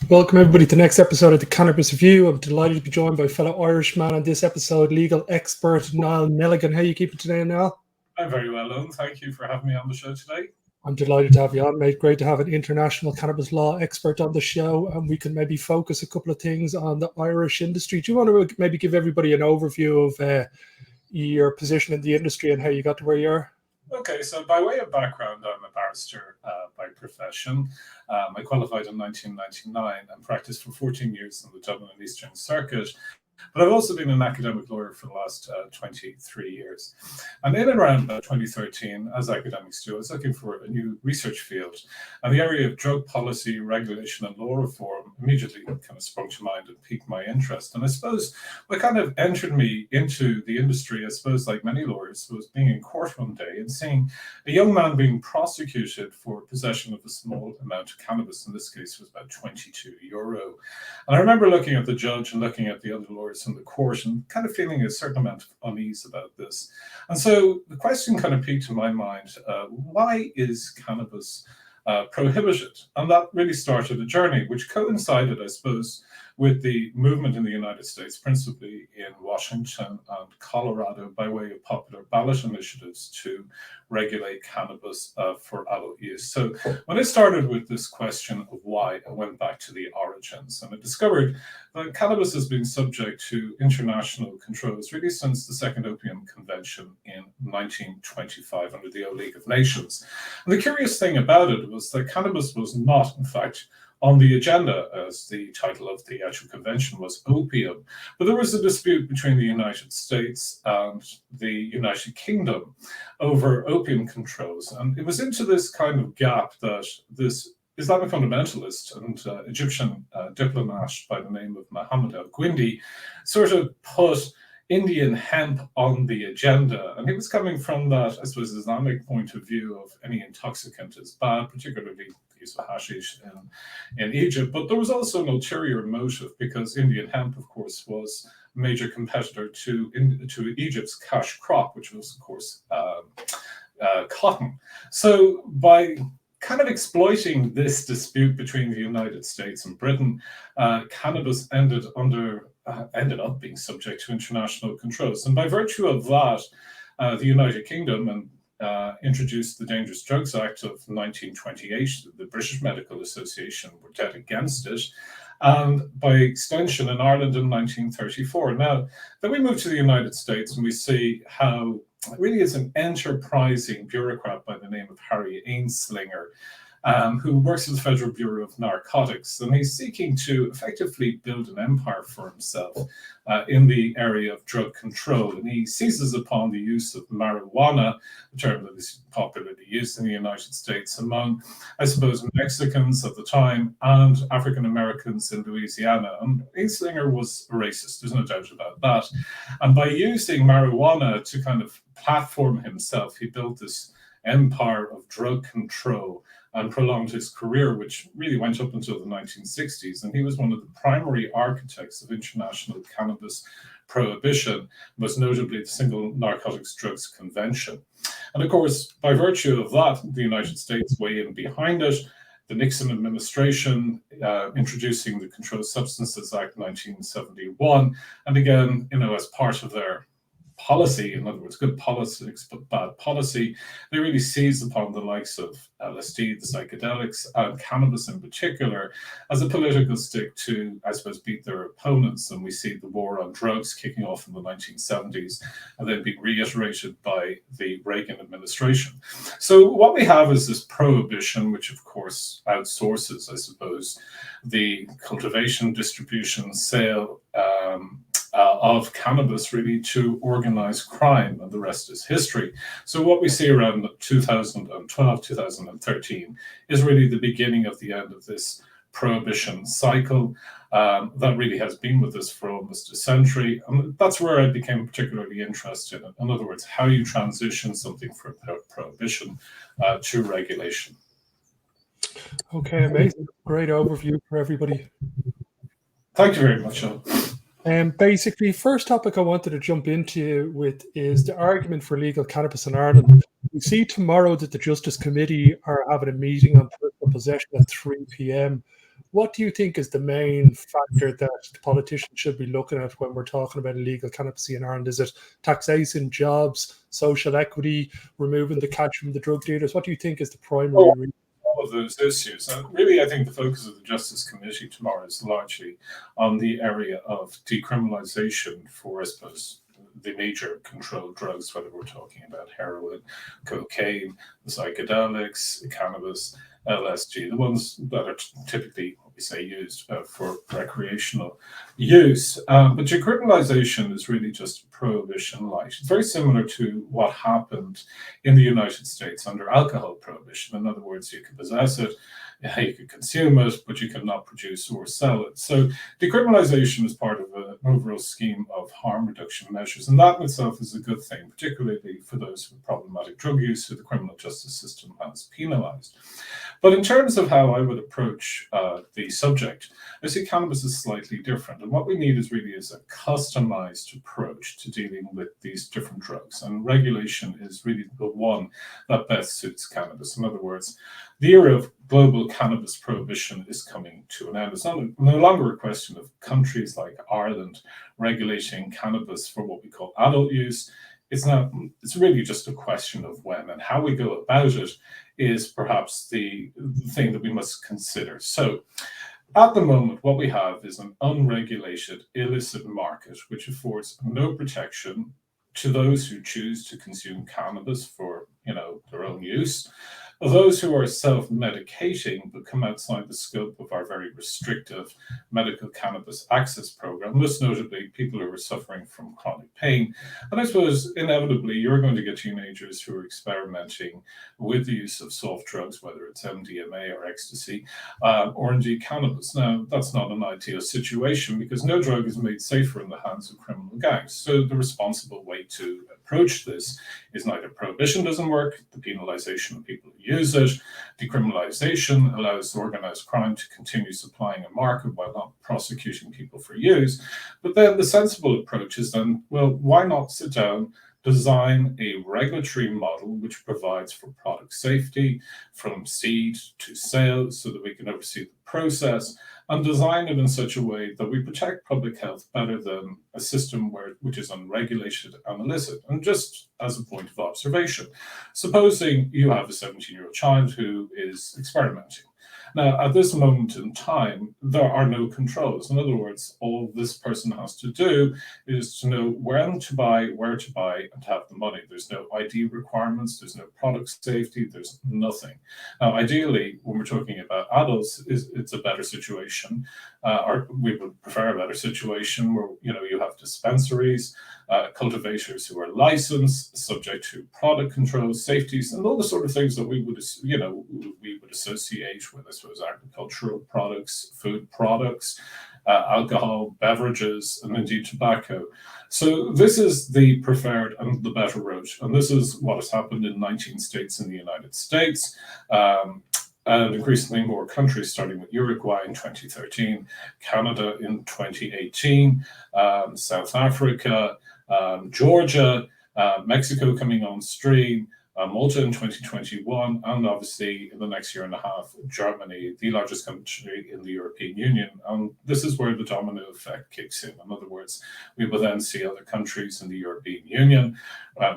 Welcome everybody to the next episode of the Cannabis Review. I'm delighted to be joined by fellow Irishman on this episode, legal expert Niall Neligan. How are you keeping today, Niall? I'm very well, Owen. Thank you for having me on the show today. I'm delighted to have you on, mate. Great to have an international cannabis law expert on the show, and we can maybe focus a couple of things on the Irish industry. Do you want to maybe give everybody an overview of your position in the industry and how you got to where you are? Okay, so by way of background, I'm a barrister by profession. I qualified in 1999 and practiced for 14 years in the Dublin Eastern Circuit. But I've also been an academic lawyer for the last 23 years. And in and around 2013, as academics do, I was looking for a new research field. And the area of drug policy, regulation, and law reform immediately kind of sprung to mind and piqued my interest. And I suppose what kind of entered me into the industry, I suppose, like many lawyers, was being in court one day and seeing a young man being prosecuted for possession of a small amount of cannabis. In this case, it was about €22. And I remember looking at the judge and looking at the other lawyers in the court and kind of feeling a certain amount of unease about this. And so the question kind of piqued in my mind, why is cannabis prohibited? And that really started a journey which coincided, I suppose, with the movement in the United States, principally in Washington and Colorado, by way of popular ballot initiatives to regulate cannabis for adult use. So when I started with this question of why, I went back to the origins, and I discovered that cannabis has been subject to international controls really since the Second Opium Convention in 1925 under the League of Nations. And the curious thing about it was that cannabis was not, in fact, on the agenda, as the title of the actual convention was opium. But there was a dispute between the United States and the United Kingdom over opium controls. And it was into this kind of gap that this Islamic fundamentalist and Egyptian diplomat by the name of Muhammad al-Gwindi sort of put Indian hemp on the agenda. And he was coming from that, I suppose, Islamic point of view of any intoxicant is bad, particularly the use of hashish in Egypt. But there was also an ulterior motive because Indian hemp, of course, was a major competitor to Egypt's cash crop, which was, of course, cotton. So by kind of exploiting this dispute between the United States and Britain, cannabis ended up being subject to international controls. And by virtue of that, the United Kingdom introduced the Dangerous Drugs Act of 1928. The British Medical Association were dead against it. And by extension in Ireland in 1934. Now, then we move to the United States and we see how it really is an enterprising bureaucrat by the name of Harry Anslinger, who works at the Federal Bureau of Narcotics, and he's seeking to effectively build an empire for himself in the area of drug control. And he seizes upon the use of marijuana, a term that is popularly used in the United States among, I suppose, Mexicans at the time and African Americans in Louisiana. And Anslinger was a racist, there's no doubt about that. And by using marijuana to kind of platform himself, he built this empire of drug control and prolonged his career, which really went up until the 1960s. And he was one of the primary architects of international cannabis prohibition, most notably the Single Narcotics Drugs Convention. And of course, by virtue of that, the United States weighed in behind it. The Nixon administration introducing the Controlled Substances Act 1971. And again, as part of their policy, in other words, good politics but bad policy, they really seized upon the likes of LSD, the psychedelics, and cannabis in particular, as a political stick to, I suppose, beat their opponents. And we see the war on drugs kicking off in the 1970s and then being reiterated by the Reagan administration. So what we have is this prohibition, which of course outsources, I suppose, the cultivation, distribution, sale, of cannabis really to organized crime, and the rest is history. So what we see around 2012, 2013 is really the beginning of the end of this prohibition cycle that really has been with us for almost a century. And that's where I became particularly interested in other words, how you transition something from prohibition to regulation. Okay, amazing. Great overview for everybody. Thank you very much, Sean. Basically, first topic I wanted to jump into with is the argument for legal cannabis in Ireland. We see tomorrow that the Justice Committee are having a meeting on personal possession at 3 p.m. what do you think is the main factor that the politicians should be looking at when we're talking about illegal cannabis in Ireland? Is it taxation, jobs, social equity, removing the catch from the drug dealers? What do you think is the primary reason? All of those issues. And really, I think the focus of the Justice Committee tomorrow is largely on the area of decriminalisation for, I suppose, the major controlled drugs, whether we're talking about heroin, cocaine, psychedelics, cannabis, LSD, the ones that are typically, we say, used for recreational use. But decriminalisation is really just prohibition light. It's very similar to what happened in the United States under alcohol prohibition. In other words, you could possess it, you could consume it, but you cannot produce or sell it. So decriminalisation is part of an overall scheme of harm reduction measures, and that in itself is a good thing, particularly for those with problematic drug use who the criminal justice system has penalised. But in terms of how I would approach the subject, I see cannabis is slightly different, and what we need is a customised approach to dealing with these different drugs, and regulation is really the one that best suits cannabis. In other words, the era of global cannabis prohibition is coming to an end. It's no longer a question of countries like Ireland regulating cannabis for what we call adult use. It's really just a question of when, and how we go about it is perhaps the thing that we must consider. So at the moment, what we have is an unregulated, illicit market, which affords no protection to those who choose to consume cannabis for, their own use. Those who are self-medicating but come outside the scope of our very restrictive medical cannabis access program, most notably people who are suffering from chronic pain. And I suppose inevitably you're going to get teenagers who are experimenting with the use of soft drugs, whether it's MDMA or ecstasy, or indeed cannabis. Now, that's not an ideal situation because no drug is made safer in the hands of criminal gangs. So the responsible way to approach this is neither prohibition doesn't work, the penalisation of people who use it. Decriminalisation allows organised crime to continue supplying a market while not prosecuting people for use. But then the sensible approach is then, well, why not sit down, design a regulatory model which provides for product safety from seed to sale so that we can oversee the process, and design it in such a way that we protect public health better than a system which is unregulated and illicit. And just as a point of observation, supposing you have a 17-year-old child who is experimenting. Now, at this moment in time, there are no controls. In other words, all this person has to do is to know when to buy, where to buy, and to have the money. There's no ID requirements, there's no product safety, there's nothing. Now, ideally, when we're talking about adults, it's a better situation, or we would prefer a better situation where you have dispensaries, cultivators who are licensed, subject to product controls, safeties, and all the sort of things that we would associate with, I suppose, agricultural products, food products, alcohol, beverages, and indeed tobacco. So this is the preferred and the better route, and this is what has happened in 19 states in the United States. And increasingly more countries, starting with Uruguay in 2013, Canada in 2018, South Africa, Georgia, Mexico coming on stream, Malta in 2021, and obviously in the next year and a half, Germany, the largest country in the European Union. And this is where the domino effect kicks in. In other words, we will then see other countries in the European Union.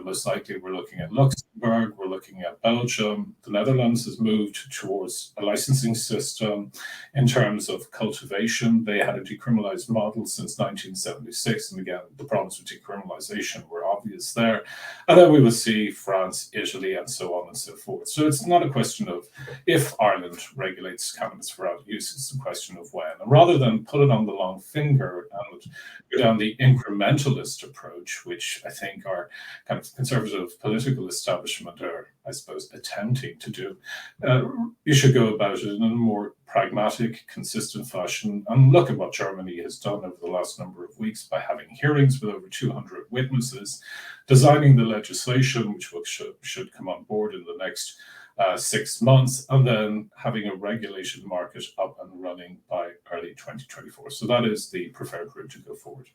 Most likely we're looking at Luxembourg, we're looking at Belgium. The Netherlands has moved towards a licensing system in terms of cultivation. They had a decriminalized model since 1976. And again, the problems with decriminalization were obvious there. And then we will see France, Italy, and so on and so forth. So it's not a question of if Ireland regulates cannabis for adult use, it's a question of when. And rather than put it on the long finger and go down the incrementalist approach, which I think our kind of conservative political establishment are, I suppose, attempting to do, you should go about it in a more pragmatic, consistent fashion and look at what Germany has done over the last number of weeks by having hearings with over 200 witnesses, designing the legislation, which should come on board in the next 6 months, and then having a regulated market up and running by early 2024. So that is the preferred route to go forward.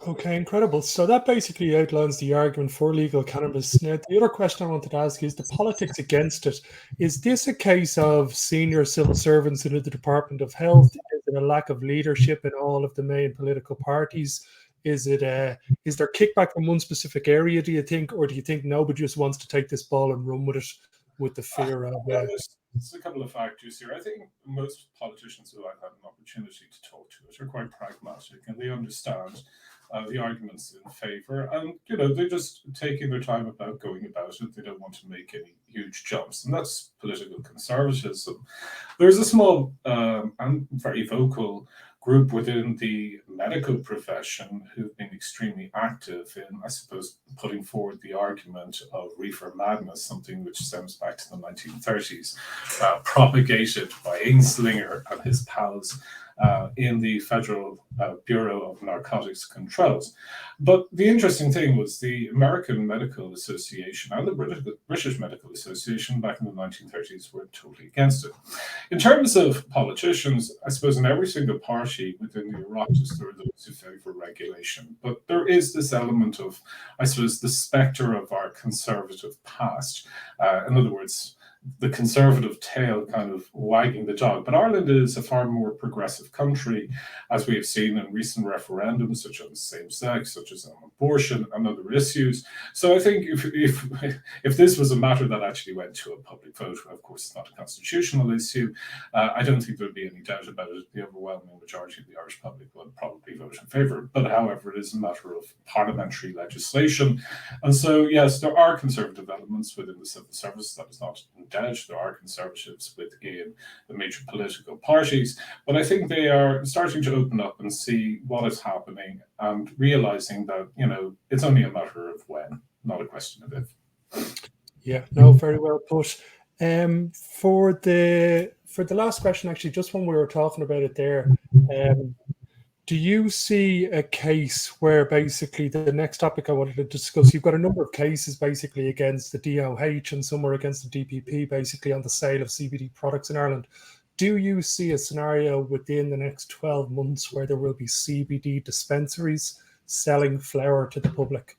Okay, incredible. So that basically outlines the argument for legal cannabis. Now, the other question I wanted to ask is the politics against it. Is this a case of senior civil servants in the Department of Health? Is it a lack of leadership in all of the main political parties? Is there kickback from one specific area, do you think, or do you think nobody just wants to take this ball and run with it with the fear of Well, there's a couple of factors here. I think most politicians who I've had an opportunity to talk to it are quite pragmatic, and they understand the arguments in favour, and they're just taking their time about going about it. They don't want to make any huge jumps, and that's political conservatism. There's a small and very vocal group within the medical profession who've been extremely active in, I suppose, putting forward the argument of reefer madness, something which stems back to the 1930s, propagated by Ainslinger and his pals in the Federal Bureau of Narcotics Controls. But the interesting thing was the American Medical Association and the British Medical Association back in the 1930s were totally against it. In terms of politicians, I suppose in every single party within the Oireachtas, there are those who favour regulation. But there is this element of, I suppose, the spectre of our conservative past. In other words, the conservative tail kind of wagging the dog. But Ireland is a far more progressive country, as we have seen in recent referendums, such as same-sex, such as on abortion and other issues. So I think if this was a matter that actually went to a public vote, of course it's not a constitutional issue, I don't think there'd be any doubt about it. The overwhelming majority of the Irish public would probably vote in favour. But however, it is a matter of parliamentary legislation. And so, yes, there are conservative elements within the civil service. That is not in doubt. There are conservatives within the major political parties, but I think they are starting to open up and see what is happening and realizing that, it's only a matter of when, not a question of if. Yeah, no, very well put. For the last question, actually, just when we were talking about it there, do you see a case where basically the next topic I wanted to discuss, you've got a number of cases basically against the DOH and some are against the DPP, basically on the sale of CBD products in Ireland. Do you see a scenario within the next 12 months where there will be CBD dispensaries selling flower to the public?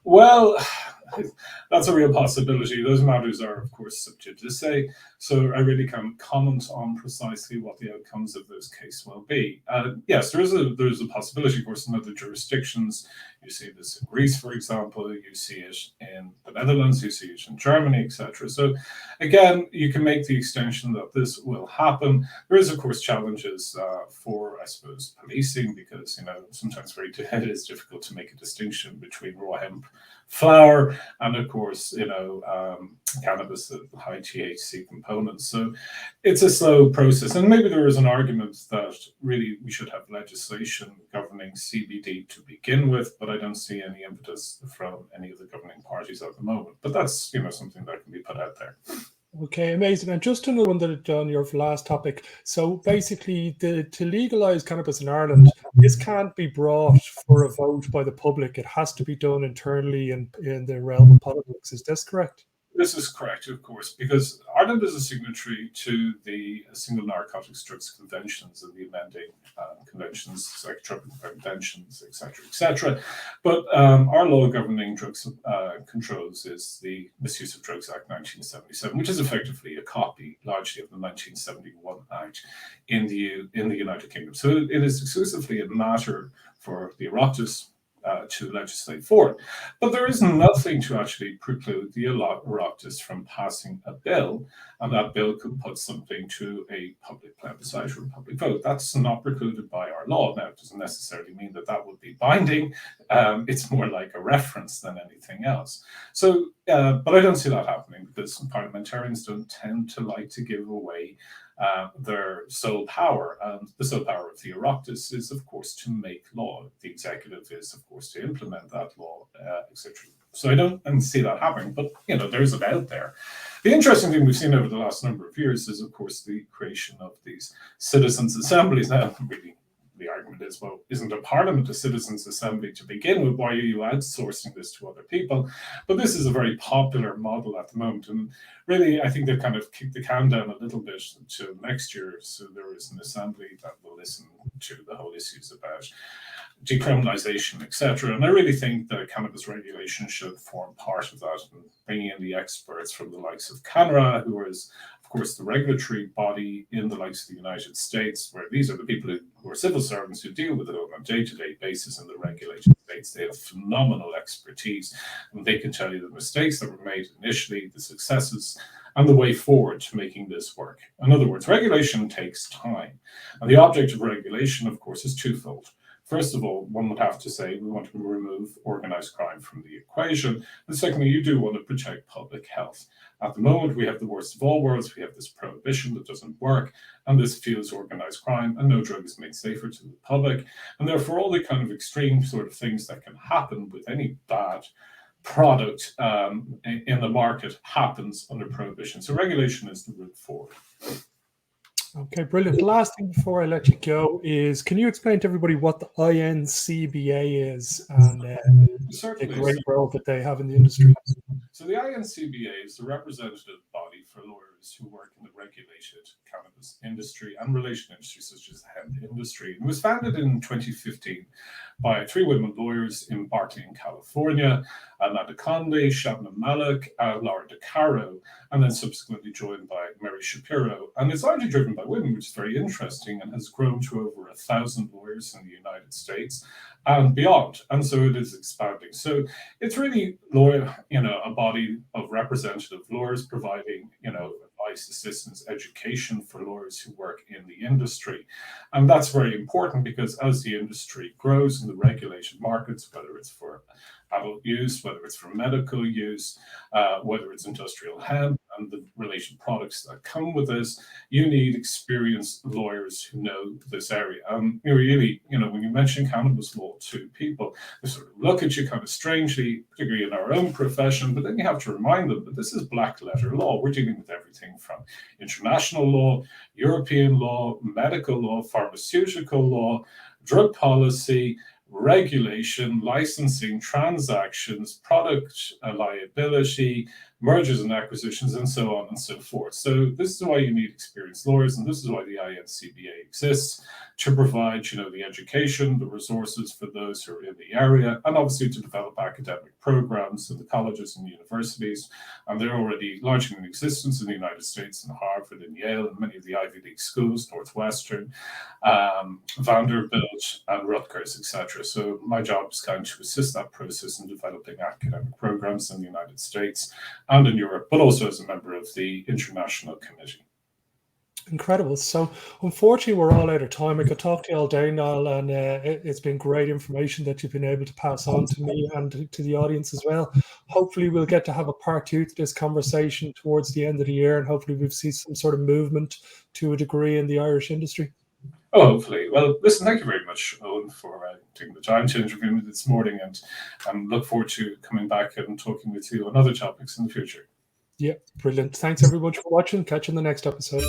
Well, that's a real possibility. Those matters are, of course, subject to say, so I really can't comment on precisely what the outcomes of those cases will be. Yes, there is a possibility, of course, in other jurisdictions. You see this in Greece, for example. You see it in the Netherlands. You see it in Germany, etc. So, again, you can make the extension that this will happen. There is, of course, challenges for, I suppose, policing, because sometimes it is difficult to make a distinction between raw hemp flower and, of course, cannabis, the high THC components. So it's a slow process, and maybe there is an argument that really we should have legislation governing CBD to begin with, but I don't see any impetus from any of the governing parties at the moment. But that's something that can be put out there. Okay, amazing. And just another one that on your last topic. So basically, to legalise cannabis in Ireland, this can't be brought for a vote by the public. It has to be done internally in the realm of politics. Is this correct? This is correct, of course, because Ireland is a signatory to the Single Narcotics Drugs Conventions and the amending conventions, psychotropic conventions, etc., etc. But our law governing drugs controls is the Misuse of Drugs Act 1977, which is effectively a copy, largely, of the 1971 Act in the United Kingdom. So it is exclusively a matter for the Oireachtas to legislate for it. But there is nothing to actually preclude the Oireachtas from passing a bill, and that bill could put something to a public plebiscite or a public vote. That's not precluded by our law. Now, it doesn't necessarily mean that would be binding. It's more like a reference than anything else. So, but I don't see that happening, because parliamentarians don't tend to like to give away their sole power. And the sole power of the Oireachtas is, of course, to make law. The executive is, of course, to implement that law, etc. So I don't see that happening, but there's it out there. The interesting thing we've seen over the last number of years is, of course, the creation of these citizens' assemblies. Now, really, the argument is, well, isn't a parliament a citizens' assembly to begin with? Why are you outsourcing this to other people? But this is a very popular model at the moment. And really, I think they've kind of kicked the can down a little bit to next year. So there is an assembly that will listen to the whole issues about decriminalisation, etc. And I really think that cannabis regulation should form part of that, and bringing in the experts from the likes of CANRA, who is, of course, the regulatory body in the likes of the United States, where these are the people who are civil servants who deal with it on a day-to-day basis in the regulated states. They have phenomenal expertise, and they can tell you the mistakes that were made initially, the successes, and the way forward to making this work. In other words, regulation takes time. And the object of regulation, of course, is twofold. First of all, one would have to say we want to remove organised crime from the equation. And secondly, you do want to protect public health. At the moment, we have the worst of all worlds. We have this prohibition that doesn't work, and this fuels organised crime, and no drug is made safer to the public. And therefore, all the kind of extreme sort of things that can happen with any bad product in the market happens under prohibition. So regulation is the route forward. Okay, brilliant. The last thing before I let you go is, can you explain to everybody what the INCBA is and the great role that they have in the industry? So the INCBA is the representative body for lawyers who work in the regulated cannabis industry and related industries such as the hemp industry. It was founded in 2015 by 3 women lawyers in Berkeley, in California, Amanda Conde, Shabnam Malik, Laura DeCaro, and then subsequently joined by Mary Shapiro. And it's largely driven by women, which is very interesting, and has grown to over 1,000 lawyers in the United States and beyond. And so it is expanding. So it's really a body of representative lawyers providing, advice, assistance, education for lawyers who work in the industry. And that's very important because as the industry grows in the regulated markets, whether it's for adult use, whether it's for medical use, whether it's industrial hemp and the related products that come with this, you need experienced lawyers who know this area. Really, when you mention cannabis law to people, they sort of look at you kind of strangely, particularly in our own profession, but then you have to remind them that this is black letter law. We're dealing with everything from international law, European law, medical law, pharmaceutical law, drug policy, regulation, licensing, transactions, product liability, mergers and acquisitions, and so on and so forth. So this is why you need experienced lawyers, and this is why the INCBA exists, to provide, the education, the resources for those who are in the area, and obviously to develop academic programs in the colleges and universities. And they're already largely in existence in the United States, in Harvard and Yale, and many of the Ivy League schools, Northwestern, Vanderbilt, and Rutgers, etc. So my job is kind of to assist that process in developing academic programs in the United States and in Europe, but also as a member of the International Committee. Incredible. So unfortunately, we're all out of time. I could talk to you all day, Niall, and it's been great information that you've been able to pass on to me and to the audience as well. Hopefully, we'll get to have a part 2 to this conversation towards the end of the year, and hopefully we've seen some sort of movement to a degree in the Irish industry. Oh, hopefully. Well, listen, thank you very much, Owen, for taking the time to interview me this morning, and look forward to coming back and talking with you on other topics in the future. Yeah, brilliant. Thanks everybody for watching. Catch you in the next episode.